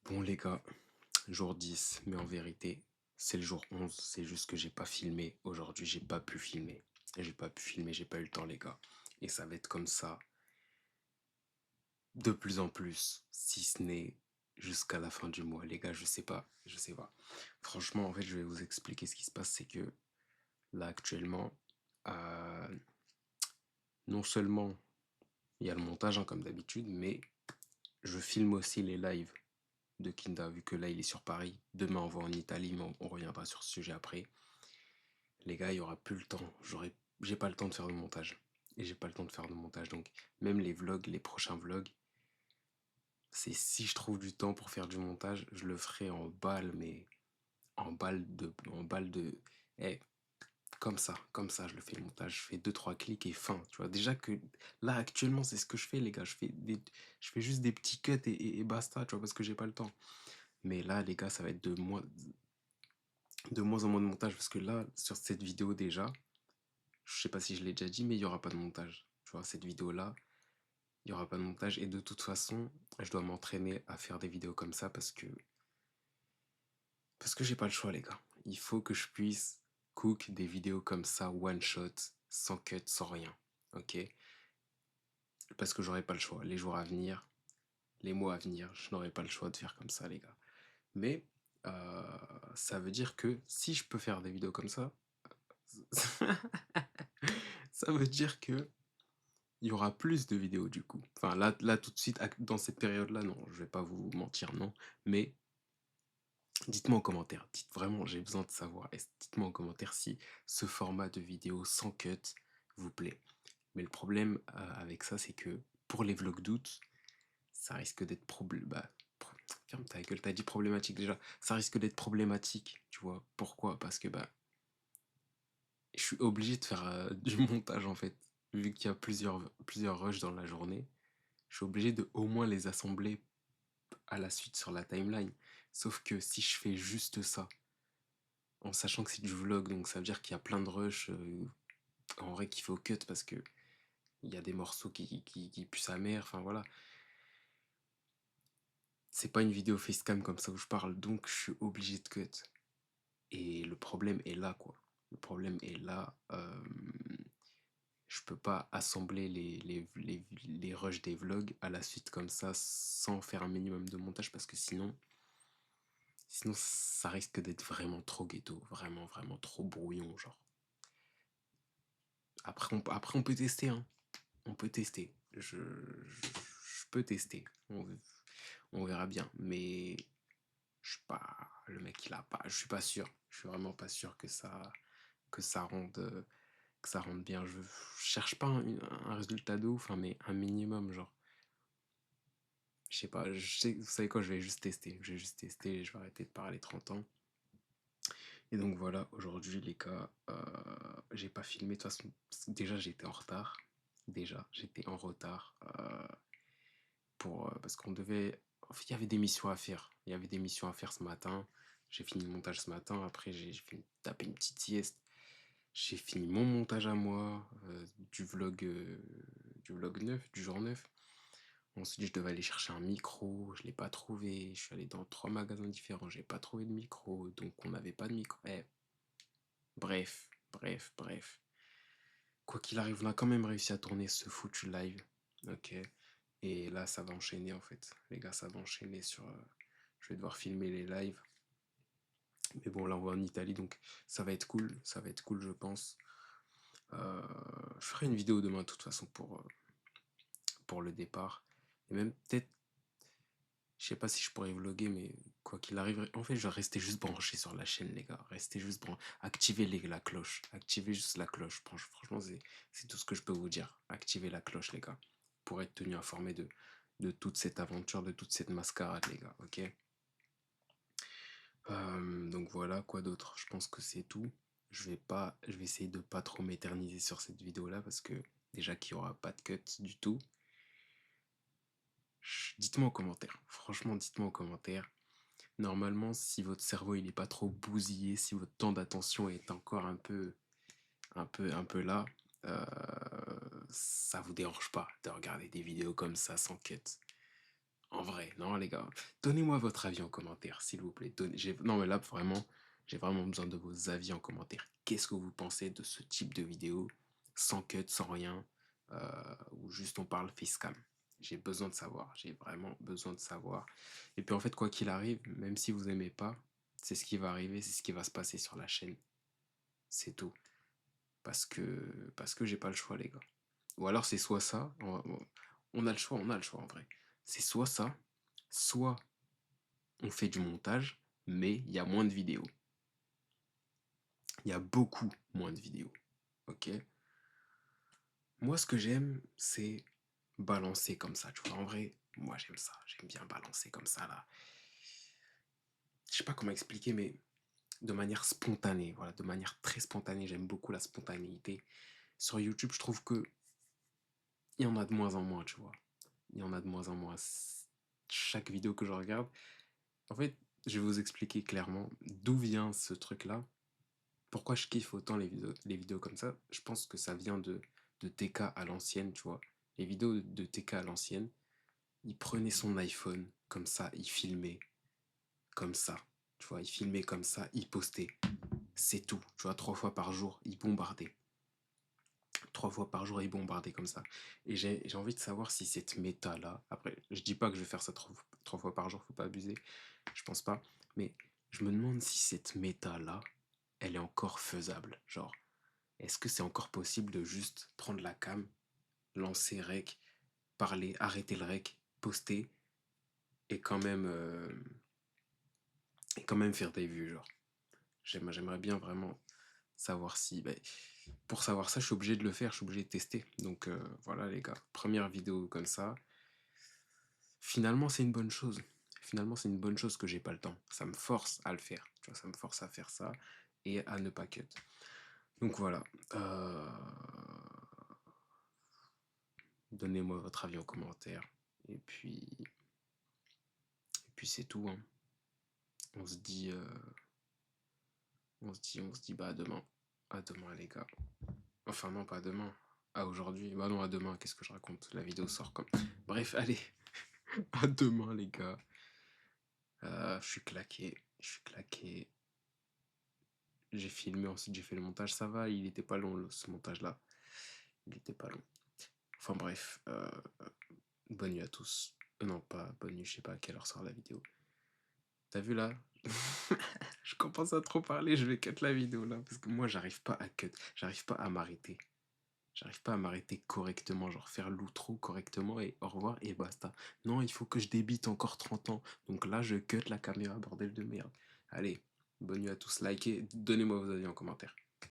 Bon les gars, jour 10, mais en vérité, c'est le jour 11. C'est juste que j'ai pas filmé aujourd'hui, j'ai pas pu filmer. J'ai pas pu filmer, j'ai pas eu le temps les gars. Et ça va être comme ça de plus en plus, si ce n'est jusqu'à la fin du mois. Les gars, je sais pas. Franchement, en fait, je vais vous expliquer ce qui se passe, c'est que là actuellement, euh, non seulement il y a le montage hein, comme d'habitude, mais je filme aussi les lives de Kinda, vu que là il est sur Paris. Demain on va en Italie, mais on reviendra sur ce sujet après. Les gars, il y aura plus le temps. J'ai pas le temps de faire de montage. Et j'ai pas le temps de faire de montage. Donc même les vlogs, les prochains vlogs, c'est si je trouve du temps pour faire du montage, je le ferai en balle, mais en balle de, eh, comme ça, je le fais le montage. Je fais deux trois clics et fin. Tu vois, déjà que là actuellement c'est ce que je fais, les gars. Je fais juste des petits cuts et basta, tu vois, parce que j'ai pas le temps. Mais là, les gars, ça va être de moins en moins de montage parce que là, sur cette vidéo déjà, je sais pas si je l'ai déjà dit, mais il y aura pas de montage. Tu vois, cette vidéo-là, il y aura pas de montage et de toute façon, je dois m'entraîner à faire des vidéos comme ça parce que j'ai pas le choix, les gars. Il faut que je puisse cook des vidéos comme ça, one shot, sans cut, sans rien. Ok? Parce que j'aurai pas le choix. Les jours à venir, les mois à venir, je n'aurai pas le choix de faire comme ça, les gars. Mais ça veut dire que si je peux faire des vidéos comme ça, ça veut dire que il y aura plus de vidéos du coup. Enfin là tout de suite, dans cette période-là, non, je vais pas vous mentir, non. Mais dites-moi en commentaire, dites vraiment, j'ai besoin de savoir. Dites-moi en commentaire si ce format de vidéo sans cut vous plaît. Mais le problème avec ça, c'est que pour les vlogs d'août, ça risque d'être ferme ta gueule, t'as dit problématique déjà. Ça risque d'être problématique, tu vois. Pourquoi? Parce que je suis obligé de faire du montage en fait. Vu qu'il y a plusieurs rushs dans la journée, je suis obligé de au moins les assembler à la suite sur la timeline. Sauf que si je fais juste ça, en sachant que c'est du vlog, donc ça veut dire qu'il y a plein de rushs en vrai qu'il faut cut parce que il y a des morceaux qui puent sa mère, enfin voilà. C'est pas une vidéo facecam comme ça où je parle, donc je suis obligé de cut. Et le problème est là, quoi. Le problème est là. Je peux pas assembler les rushs des vlogs à la suite comme ça sans faire un minimum de montage parce que sinon ça risque d'être vraiment trop ghetto, vraiment vraiment trop brouillon genre. Après on peut tester hein, on peut tester. Je peux tester. On verra bien, mais je suis pas le mec il a pas, je suis pas sûr. Je suis vraiment pas sûr que ça rende que ça rende bien. Je cherche pas un résultat de ouf, hein, mais un minimum genre. Je sais pas, vous savez quoi, je vais juste tester. Je vais juste tester et je vais arrêter de parler 30 ans. Et donc voilà, aujourd'hui les gars, j'ai pas filmé. De toute façon, déjà j'étais en retard. Déjà, j'étais en retard parce qu'on devait. En fait, il y avait des missions à faire. Il y avait des missions à faire ce matin. J'ai fini le montage ce matin. Après, j'ai fini de taper une petite sieste. J'ai fini mon montage à moi, du vlog 9, du jour 9. Ensuite, je devais aller chercher un micro, je l'ai pas trouvé. Je suis allé dans trois magasins différents, j'ai pas trouvé de micro, donc on n'avait pas de micro. Bref. Quoi qu'il arrive, on a quand même réussi à tourner ce foutu live. Ok. Et là, ça va enchaîner en fait. Les gars, ça va enchaîner sur. Je vais devoir filmer les lives. Mais bon, là, on va en Italie, donc ça va être cool. Ça va être cool, je pense. Euh, je ferai une vidéo demain, de toute façon, pour le départ. Et même peut-être je sais pas si je pourrais vlogger, mais quoi qu'il arrive, en fait, je vais rester juste branché sur la chaîne, les gars. Restez juste branché. Activez la cloche. Activez juste la cloche. Franchement, c'est tout ce que je peux vous dire. Activez la cloche, les gars. Pour être tenu informé de toute cette aventure, de toute cette mascarade, les gars. Ok? Donc voilà, quoi d'autre? Je pense que c'est tout. Je vais essayer de pas trop m'éterniser sur cette vidéo-là parce que déjà qu'il y aura pas de cut du tout. Dites-moi en commentaire. Franchement, dites-moi en commentaire. Normalement, si votre cerveau il est pas trop bousillé, si votre temps d'attention est encore un peu là, ça vous dérange pas de regarder des vidéos comme ça sans cut. En vrai, non les gars, donnez-moi votre avis en commentaire, s'il vous plaît. Non mais là, vraiment, j'ai vraiment besoin de vos avis en commentaire. Qu'est-ce que vous pensez de ce type de vidéo, sans cut, sans rien, où juste on parle facecam? J'ai besoin de savoir, j'ai vraiment besoin de savoir. Et puis en fait, quoi qu'il arrive, même si vous aimez pas, c'est ce qui va arriver, c'est ce qui va se passer sur la chaîne. C'est tout. Parce que j'ai pas le choix, les gars. Ou alors c'est soit ça, on a le choix en vrai. C'est soit ça, soit on fait du montage, mais il y a moins de vidéos. Il y a beaucoup moins de vidéos. Ok? Moi, ce que j'aime, c'est balancer comme ça. Tu vois, en vrai, moi j'aime ça. J'aime bien balancer comme ça là. Je sais pas comment expliquer, mais de manière spontanée. Voilà, de manière très spontanée. J'aime beaucoup la spontanéité. Sur YouTube, je trouve que il y en a de moins en moins, tu vois. Il y en a de moins en moins. Chaque vidéo que je regarde, en fait, je vais vous expliquer clairement d'où vient ce truc-là. Pourquoi je kiffe autant les vidéos comme ça. Je pense que ça vient de TK à l'ancienne, tu vois. Les vidéos de TK à l'ancienne, il prenait son iPhone comme ça, il filmait comme ça. Tu vois, il filmait comme ça, il postait. C'est tout. Tu vois, 3 fois par jour, il bombardait. 3 fois par jour, il bombardait comme ça. Et j'ai envie de savoir si cette méta-là, après, je dis pas que je vais faire ça 3 fois par jour, faut pas abuser, je pense pas, mais je me demande si cette méta-là, elle est encore faisable. Genre, est-ce que c'est encore possible de juste prendre la cam, lancer rec, parler, arrêter le rec, poster et quand même faire des vues, genre. J'aimerais bien vraiment savoir si. Pour savoir ça, je suis obligé de le faire, je suis obligé de tester. Donc voilà les gars, première vidéo comme ça. Finalement, c'est une bonne chose. Finalement, c'est une bonne chose que j'ai pas le temps. Ça me force à le faire. Tu vois, ça me force à faire ça et à ne pas cut. Donc voilà. Donnez-moi votre avis en commentaire. Et puis c'est tout, hein. On se dit, on se dit bah à demain. À demain les gars. Enfin non, pas à demain. À aujourd'hui. Bah non, à demain, qu'est-ce que je raconte? La vidéo sort comme. Bref, allez. À demain les gars. Je suis claqué. Je suis claqué. J'ai filmé, ensuite j'ai fait le montage. Ça va, il était pas long ce montage-là. Il était pas long. Enfin bref. Bonne nuit à tous. Non, pas bonne nuit, je sais pas à quelle heure sort la vidéo. T'as vu là? Je commence à trop parler, je vais cut la vidéo là. Parce que moi, j'arrive pas à cut. J'arrive pas à m'arrêter. J'arrive pas à m'arrêter correctement. Genre faire l'outro correctement et au revoir et basta. Non, il faut que je débite encore 30 ans. Donc là, je cut la caméra, bordel de merde. Allez, bonne nuit à tous. Likez, donnez-moi vos avis en commentaire.